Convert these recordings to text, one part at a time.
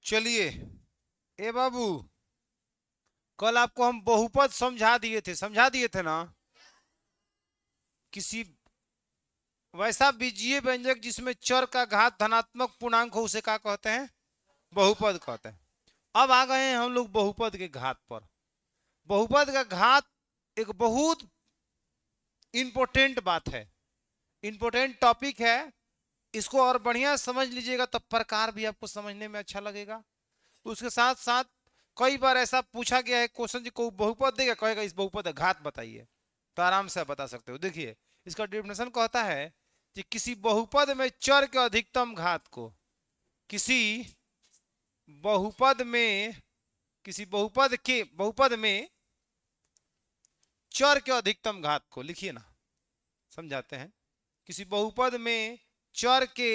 चलिए, ए बाबू, कल आपको हम बहुपद समझा दिए थे ना। किसी वैसा बीजीय व्यंजक जिसमें चर का घात धनात्मक पूर्णांक हो उसे क्या कहते हैं? बहुपद कहते हैं। अब आ गए हैं हम लोग बहुपद के घात पर। बहुपद का घात एक बहुत इंपॉर्टेंट बात है, इंपॉर्टेंट टॉपिक है। इसको और बढ़िया समझ लीजिएगा तब प्रकार भी आपको समझने में अच्छा लगेगा। तो उसके साथ साथ कई बार ऐसा पूछा गया है क्वेश्चन जी, को बहुपद देगा, कहेगा इस बहुपद का घात बताइए, तो आराम से आप बता सकते हो। देखिए, इसका डेफिनेशन कहता है कि किसी बहुपद में चर के अधिकतम घात को, किसी बहुपद में किसी बहुपद में चर के अधिकतम घात को लिखिए ना, समझाते हैं। किसी बहुपद में चर के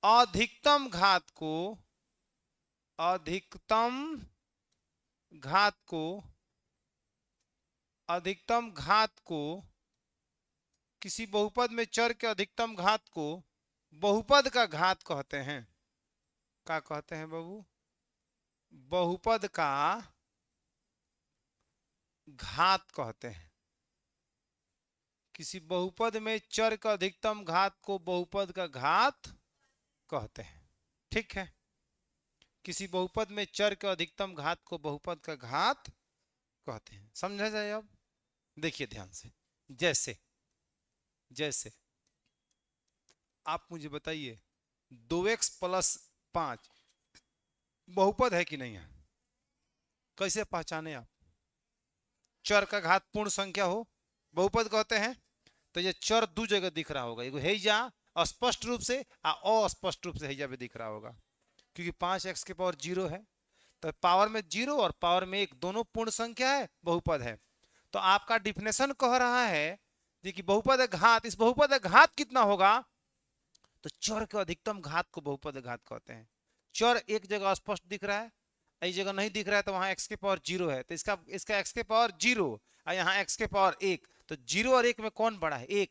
अधिकतम घात को अधिकतम घात को अधिकतम घात को किसी बहुपद में चर के अधिकतम घात को बहुपद का घात कहते हैं। क्या कहते हैं बाबू? बहुपद का घात कहते हैं। किसी बहुपद में चर का अधिकतम घात को बहुपद का घात कहते हैं। ठीक है, किसी बहुपद में चर के अधिकतम घात को बहुपद का घात कहते हैं। समझा जाए अब? देखिए ध्यान से। जैसे जैसे आप मुझे बताइए, 2x+5 बहुपद है कि नहीं है? कैसे पहचाने आप? चर का घात पूर्ण संख्या हो, बहुपद कहते हैं। तो ये चर दो जगह दिख रहा होगा, एगो हैजा स्पष्ट रूप से और अस्पष्ट रूप से हैजा भी दिख रहा होगा, क्योंकि 5x के पावर 0 है। तो पावर में 0 और पावर में 1 दोनों पूर्ण संख्या है, बहुपद है। तो आपका डिफिनेशन कह रहा है कि बहुपद घात, इस बहुपद घात कितना होगा? तो चर के अधिकतम घात को बहुपद घात कहते हैं। चर एक जगह स्पष्ट दिख रहा है, एक जगह नहीं दिख रहा है, तो वहां x के पावर 0 है, तो इसका इसका x के पावर 0 और यहाँ x के पावर 1, तो 0 और 1 में कौन बड़ा है? 1।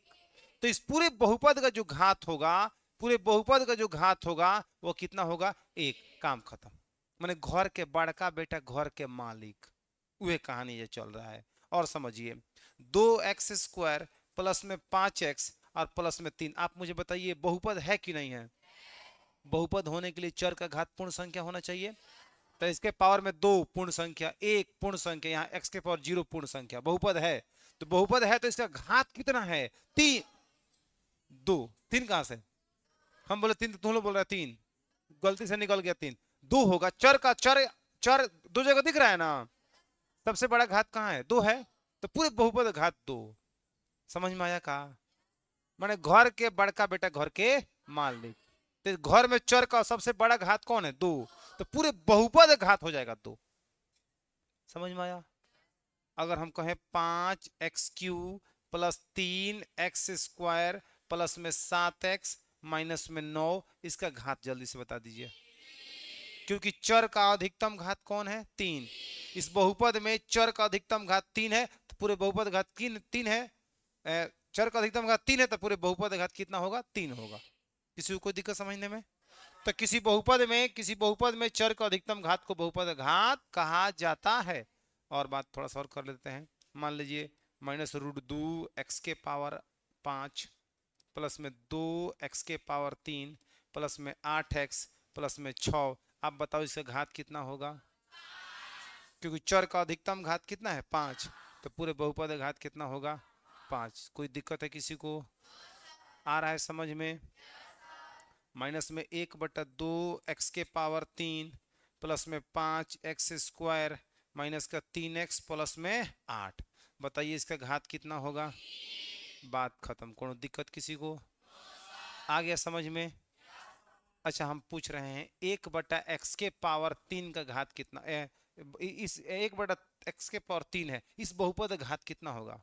तो इस पूरे बहुपद का जो घात होगा, पूरे बहुपद का जो घात होगा वो कितना होगा? 1। काम खत्म। माने घर के बड़का बेटा घर के मालिक, वह कहानी ये चल रहा है। और समझिए, 2x² प्लस में 5x और प्लस में 3, आप मुझे बताइए बहुपद है कि नहीं है? बहुपद होने के लिए चर का घात पूर्ण संख्या होना चाहिए। तो इसके पावर में 2 पूर्ण संख्या, 1 पूर्ण संख्या, यहाँ x के पावर 0 पूर्ण संख्या, बहुपद है। तो बहुपद है तो इसका घात कितना है? 3। 2 3 कहां से? हम बोले 3 तो तुम लोग बोल रहे 3, गलती से निकल गया 3। 2 होगा। चर का चर, चर दो जगह दिख रहा है ना। सबसे बड़ा घात कहाँ है? 2 है। तो पूरे बहुपद घात 2। समझ में आया? का माने घर के बड़का बेटा घर के मालिक। तो घर में चर का सबसे बड़ा घात कौन है? 2। तो पूरे बहुपद घात हो जाएगा 2। समझ में आया? अगर हम कहें 5x³ प्लस 3x² प्लस में 7x माइनस में 9, इसका घात जल्दी से बता दीजिए। क्योंकि चर का अधिकतम घात कौन है? 3। इस बहुपद में चर का अधिकतम घात 3 है, तो पूरे बहुपद घात 3 है। चर का अधिकतम घात 3 है, तो पूरे बहुपद घात कितना होगा? 3 होगा। किसी को कोई दिक्कत समझने में? तो किसी बहुपद में चर का अधिकतम घात को बहुपद घात कहा जाता है। और बात थोड़ा सा और कर लेते हैं। मान लीजिए -√2 x के पावर 5 प्लस में 2 x के पावर 3 प्लस में 8x प्लस में 6, आप बताओ इसका घात कितना होगा? क्योंकि चर का अधिकतम घात कितना है? 5। तो पूरे बहुपद घात कितना होगा? 5। कोई दिक्कत है किसी को? आ रहा है समझ में? माइनस में 1/2 x के पावर 3 प्लस में 5x² माइनस का 3x प्लस में 8, बताइए इसका घात कितना होगा? बात खत्म। कोनो दिक्कत किसी को? आ गया समझ में? अच्छा, हम पूछ रहे हैं 1/x के पावर 3 का घात कितना? इस 1/x के पावर 3 है, इस बहुपद घात कितना होगा?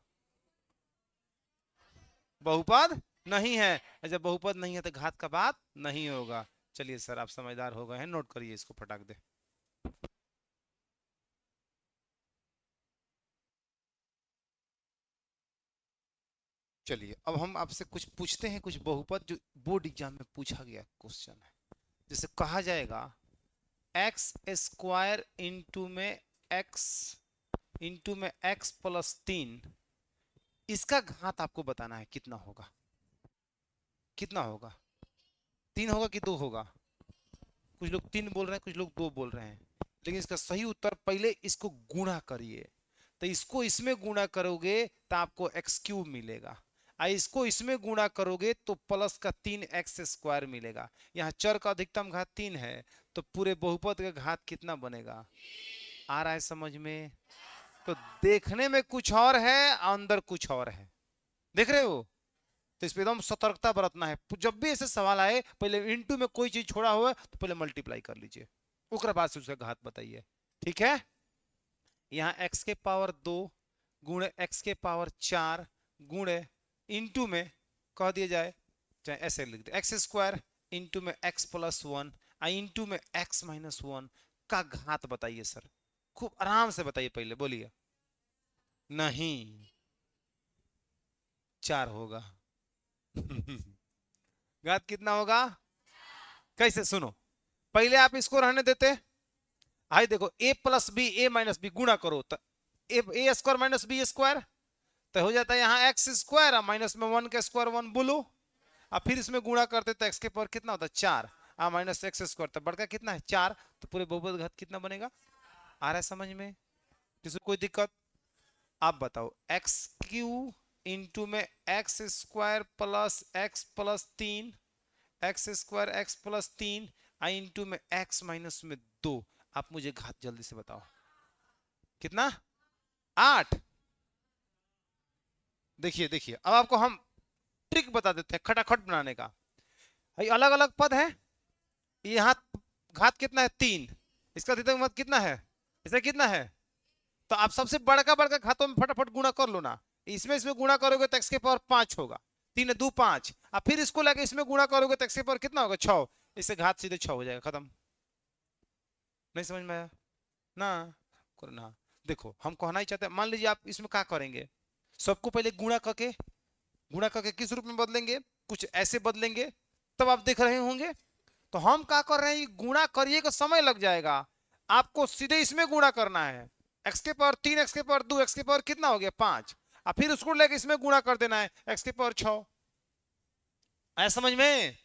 बहुपद नहीं है। जब बहुपद नहीं है तो घात का बात नहीं होगा। चलिए सर, आप समझदार हो गए हैं, नोट करिए इसको फटाक दे। चलिए, अब हम आपसे कुछ पूछते हैं, कुछ बहुपद जो बोर्ड एग्जाम में पूछा गया क्वेश्चन है। जैसे कहा जाएगा एक्स स्क्वायर इंटू में एक्स प्लस 3, इसका घात आपको बताना है कितना होगा। कितना होगा? 3 होगा कि 2 होगा? कुछ लोग 3 बोल रहे हैं, कुछ लोग 2 बोल रहे हैं, लेकिन इसका सही उत्तर पहले इसको गुणा करिए। तो इसको इसमें गुणा करोगे तो आपको एक्स क्यूब मिलेगा, और इसको इसमें गुणा करोगे तो प्लस का 3x स्क्वायर मिलेगा। यहाँ चर का अधिकतम घात 3 है, तो पूरे बहुपद का घात कितना बनेगा? आ रहा है समझ में? तो देखने में कुछ और है, अंदर कुछ और है। देख रहे हो? तो इस पे एकदम सतर्कता बरतना है। जब भी ऐसे सवाल आए, पहले इनटू में कोई चीज छोड़ा हुआ है तो पहले मल्टीप्लाई कर लीजिए, उसके बाद से उसका घात बताइए। ठीक है? यहाँ x के पावर 2 गुणे x के पावर 4 गुणे इंटू में कह दिया जाए, चाहे ऐसे लिख दे, एक्स स्क्वायर इंटू में x प्लस 1 इंटू में x माइनस 1 का घात बताइए सर। खूब आराम से बताइए, पहले बोलिए। नहीं, 4 होगा। घात कितना होगा? कैसे? सुनो, पहले आप इसको रहने देते, आई देखो a plus b a minus b गुणा करो तो a square minus b square, तो हो जाता है यहाँ एक्स स्क्वायर माइनस में 1 का स्क्वायर 1 बोलो, और फिर इसमें गुणा करते तो एक्स के पावर कितना होता है? 4 माइनस एक्स स्क्वायर, तो बड़का कितना है? 4, तो पूरे बहुपद घात कितना बनेगा? आ रहा है समझ में? किसी कोई दिक्कत? आप बताओ, एक्स क्यू इंटू में x square plus 3 x square x plus 3 into में एक्स माइनस में 2, आप मुझे घात जल्दी से बताओ कितना? 8। देखिए देखिए, अब आपको हम ट्रिक बता देते हैं खटाखट बनाने का। अलग अलग पद है, यहाँ घात कितना है? 3, इसका अधिकतम मत कितना है? इसका कितना है? तो आप सबसे बड़का बड़का घातों में फटाफट गुणा कर लो ना। इसमें गुणा करोगे तो एक्स के पावर 5 होगा, 3 2 5, और फिर इसको लेके इसमें गुणा करोगे तो एक्स के पावर कितना होगा? 6। इससे घात सीधे 6 हो जाएगा, खत्म। नहीं समझ में आया ना? करना, देखो हम कहना ही चाहते हैं, मान लीजिए आप इसमें क्या करेंगे, सबको पहले गुणा करके किस रूप में बदलेंगे? कुछ ऐसे बदलेंगे, तब आप देख रहे होंगे। तो हम क्या कर रहे हैं, गुणा करिए का समय लग जाएगा, आपको सीधे इसमें गुणा करना है। एक्स के पावर 3 एक्स के पावर 2 एक्स के पावर कितना हो गया? 5, और फिर उसको लेके इसमें गुणा कर देना है, एक्स के पावर 6। आया समझ में?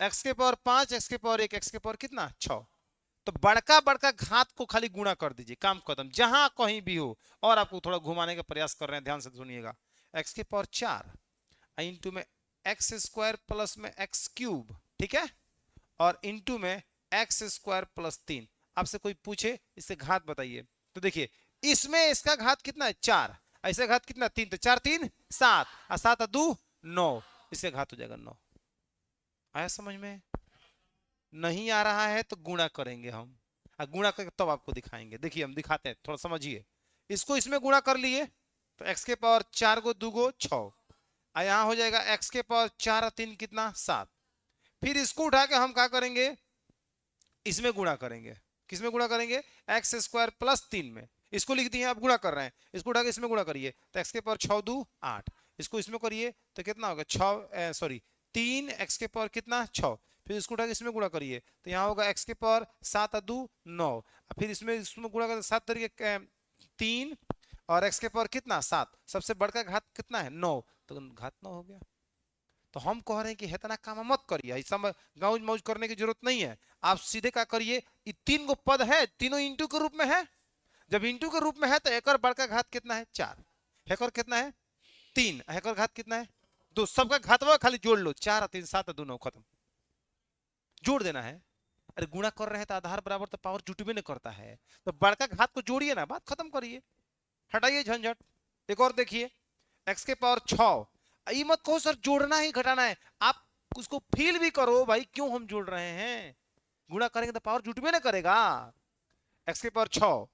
एक्स के पावर 5 एक्स के पावर 1 एक्स के पावर कितना? 6। तो बड़का बड़का घात को खाली गुणा कर दीजिए, काम खत्म, जहां कहीं भी हो। और आपको थोड़ा घुमाने का प्रयास कर रहे हैं, ध्यान से सुनिएगा। एक्स के पावर 4 इंटू में एक्स स्क्वायर प्लस में एक्स क्यूब, ठीक है, और इंटू में एक्स स्क्वायर प्लस 3। आपसे कोई पूछे इससे घात बताइए, तो देखिए इसमें इसका घात कितना है? 4, ऐसे घात कितना? 3, तो 4 3 7, और 7 2 9, इसका घात हो जाएगा 9। आया समझ में? नहीं आ रहा है तो गुणा करेंगे हम, और गुणा करके तब आपको दिखाएंगे। देखिए हम दिखाते हैं, थोड़ा समझिए। इसको इसमें गुणा कर लिए तो एक्स के पावर 4 को 2 को 6, और यहाँ हो जाएगा एक्स के पावर 4 और 3 कितना? 7। फिर इसको उठा के हम क्या करेंगे? इसमें गुणा करेंगे। किसमें गुणा करेंगे? एक्स स्क्वायर प्लस 3 में। इसको लिख दिए, आप गुणा कर रहे हैं, इसको उठा के इसमें गुणा करिए तो एक्स के पावर 6 2 8, इसको इसमें करिए तो कितना होगा? 6 सॉरी 3 एक्स के पावर कितना? 6। फिर इसको उठा के इसमें गुणा करिए तो यहाँ होगा एक्स के पावर 7 2 9, फिर इसमें गुणा कर 7 तरीके 3, और एक्स के पावर कितना? 7। सबसे बड़का घात कितना है? 9, तो घात 9 हो गया। तो हम कह रहे हैं कि इतना काम मत करिए, ऐसा गाउज मौज करने की जरूरत नहीं है। आप सीधे क्या करिए, ये 3 गो पद है, तीनों इंटू के रूप में है। जब इंटू के रूप में है तो एक और बड़का घात कितना है? 4, एक और कितना है? 3, एक और घात कितना है? 2। सबका घातवा खाली जोड़ लो, 4 3 7 2 9, खत्म। जोड़ देना है। अरे गुणा कर रहे हैं तो आधार बराबर तो पावर जुटबे नहीं करता है, तो बड़का घात को जोड़िए ना, बात खत्म करिए, हटाइए झंझट। एक और देखिए, एक्स के पावर 6, ये मत कहो सर जोड़ना ही घटाना है, आप उसको फील भी करो भाई, क्यों हम जोड़ रहे हैं? गुणा करेंगे तो पावर जुटबे ना करेगा। एक्स के पावर 6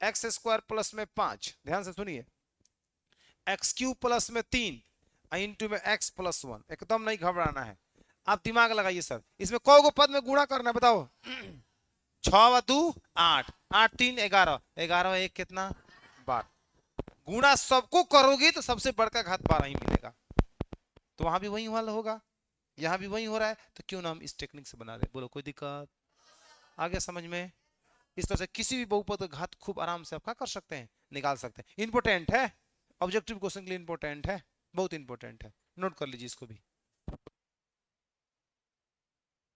एक्स स्क्वायर प्लस में 5, ध्यान से सुनिए, एक्स क्यूब प्लस में 3 इंटू में एक्स प्लस 1। एकदम नहीं घबराना है, आप दिमाग लगाइए सर। इसमें कौ गो पद में गुणा करना है बताओ? 6 2 8, 8 3 11, 11 1 कितना? 12। गुणा सबको करोगे तो सबसे बड़का घात 12 ही मिलेगा। तो वहां भी वही हल होगा, यहां भी वही हो रहा है, तो क्यों ना हम इस टेक्निक से बना रहे? बोलो कोई दिक्कत? आगे समझ में? इस तरह से किसी भी बहुपद का घात खूब आराम से आप क्या कर सकते हैं, निकाल सकते हैं। इंपोर्टेंट है, ऑब्जेक्टिव क्वेश्चन के लिए इंपोर्टेंट है, बहुत इंपोर्टेंट है, नोट कर लीजिए इसको भी।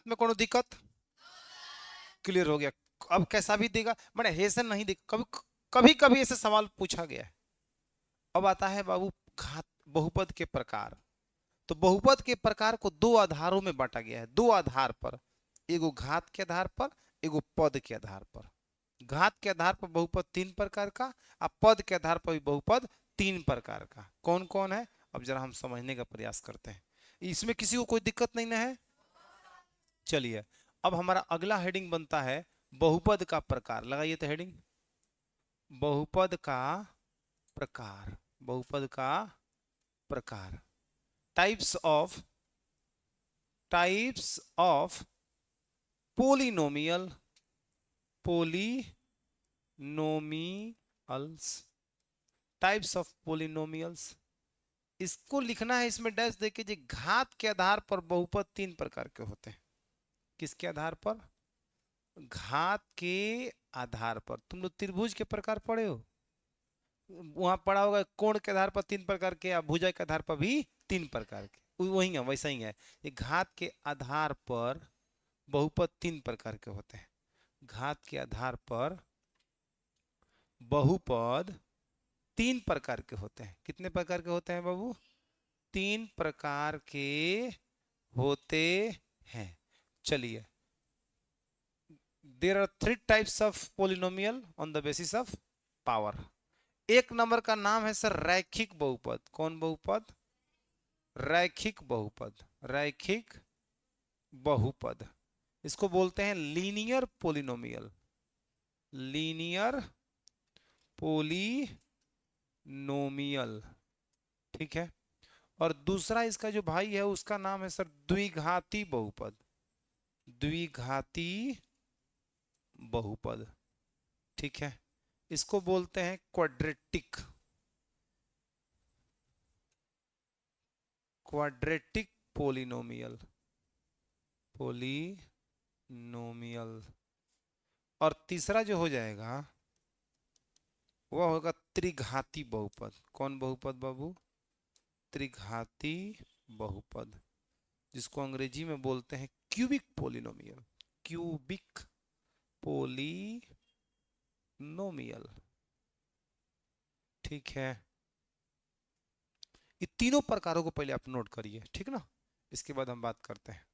में कोनो दिक्कत? क्लियर हो गया? अब कैसा भी देगा, मैंने हेसन नहीं देगा, कभी कभी कभी ऐसे सवाल पूछा गया है। अब आता है बाबू घात, बहुपद के प्रकार। तो बहुपद के प्रकार को दो आधारों में बांटा गया है, दो आधार पर, एगो घात के आधार पर, एगो पद के आधार पर। घात के आधार पर बहुपद तीन प्रकार का, और पद के आधार पर भी बहुपद तीन प्रकार का। कौन कौन है, अब जरा हम समझने का प्रयास करते हैं। इसमें किसी को कोई दिक्कत नहीं ना है? चलिए, अब हमारा अगला हेडिंग बनता है बहुपद का प्रकार। लगाइए तो हेडिंग, बहुपद का प्रकार, बहुपद का प्रकार। Types of polynomial, polynomials, types of polynomials. इसको लिखना है, इसमें डैश देके जी, घात के आधार पर बहुपद तीन प्रकार के होते हैं। किसके आधार पर? घात के आधार पर। तुम लोग त्रिभुज के प्रकार पढ़े हो, वहां पढ़ा होगा कोण के आधार पर तीन प्रकार के, या भुजा के आधार पर भी तीन प्रकार के, वही है, वैसा ही है। ये घात के आधार पर बहुपद तीन प्रकार के होते हैं। घात के आधार पर बहुपद तीन प्रकार के होते हैं। कितने प्रकार के होते हैं बाबू? तीन प्रकार के होते हैं। चलिए, there are three types of polynomial on the basis of power. एक नंबर का नाम है सर रैखिक बहुपद। कौन बहुपद? रैखिक बहुपद, रैखिक बहुपद। इसको बोलते हैं लीनियर पोलिनोमियल, लीनियर पोलिनोमियल। ठीक है। और दूसरा इसका जो भाई है उसका नाम है सर द्विघाती बहुपद, द्विघाती बहुपद। ठीक है। इसको बोलते हैं क्वाड्रेटिक, क्वाड्रेटिक पोलिनोमियल, पोलिनोमियल। और तीसरा जो हो जाएगा वह होगा त्रिघाती बहुपद। कौन बहुपद बाबू? त्रिघाती बहुपद, जिसको अंग्रेजी में बोलते हैं क्यूबिक पोलिनोमियल, क्यूबिक पोलिनोमियल। ठीक है। ये तीनों प्रकारों को पहले आप नोट करिए, ठीक ना, इसके बाद हम बात करते हैं।